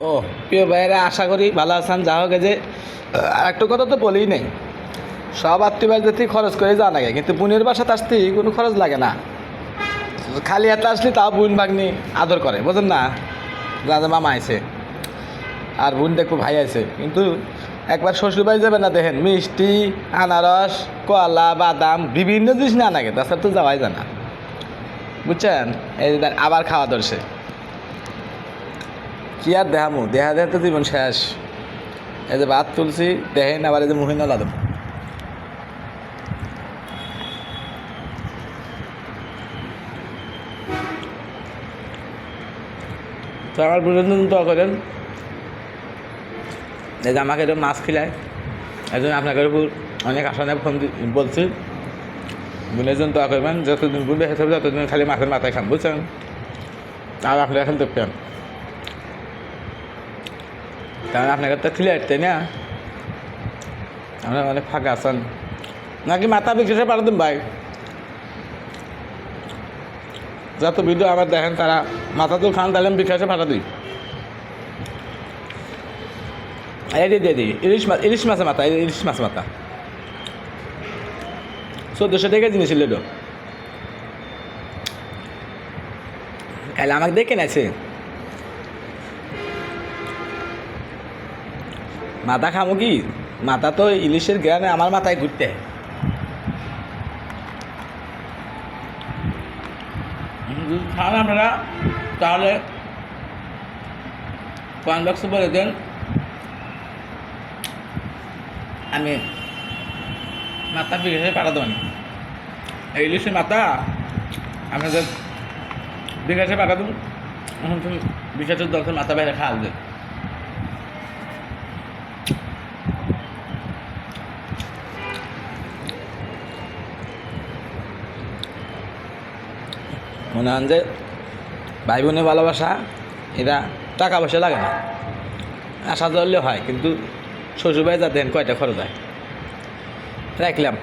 ও প্রিয় ভাইয়েরা, আশা করি ভালো আছেন। যা হোক, যে আর একটু কথা তো বলেই নেই, সব আত্মীয় থেকে খরচ করে যাওয়া লাগে, কিন্তু বোনের বাসাতে আসতে কোনো খরচ লাগে না। খালি হাতে আসলে তাও বোন ভাগ্নি আদর করে, বোঝেন না? রাজা মামা আছে আর বোন দেখবো ভাই আছে, কিন্তু একবার শ্বশুরবাড়ি যাবে না, দেখেন মিষ্টি, আনারস, কলা, বাদাম বিভিন্ন জিনিস না লাগে, তাছাড়া তো যাওয়াই যায় না, বুঝছেন? এই যে আবার খাওয়া ধরছে, কি আর দেখামু, দেখা তো জীবন শেষ। এই যে ভাত তুলছি, দেখেন আবার এই যে মুহিন লাদম। তো আমার বুঝেন দোয়া করেন, এই যে আমাকে এরকম মাছ খিলায়, এই জন্য আপনাকে অনেক আশা ফোন বলছি, বোনের জন্য দোয়া করবেন। যতদিন বোন বেঁচে থাকবে ততদিন খালি মাছের মাথায় খান, বুঝছেন? আর আপনি এখন দেখবেন, কারণ আপনাকে তো ক্লিয়ার, তাই না? আপনার অনেক ফাঁকা আছেন নাকি? মাথা বিকাশে পাঠা দিন ভাই, যত ভিডিও আবার দেখেন তারা মাথা তো খান, তাহলে আমি বিকাশে পাঠা দিই। এই দিয়ে দিই ইলিশ মাছের মাথা, ইলিশ মাছ মাথা 1400 টাকা জিনিস ছিল তো। তাহলে আমাকে দেখে নেছে মাথা খামো কি? মাথা তো ইলিশের গ্রামে আমার মাথায় ঘুরতে। খান আপনারা, তাহলে কমেন্ট বক্সে বলে দেন, আমি মাথা বিকাশে পাঠা দেবেন। এই ইলিশের মাথা আপনাদের বিকাশে পাঠা দেবো, এখন তুমি বিকাশের দরকার মাথা বাইরে খাওয়া দেন। মনে হন যে ভাই বোনের ভালোবাসা, এটা টাকা পয়সা লাগে না, আশা ধরলে হয়, কিন্তু শ্বশুরবাড়ি যা দেন কয়টা খরচ হয়। রাখলাম।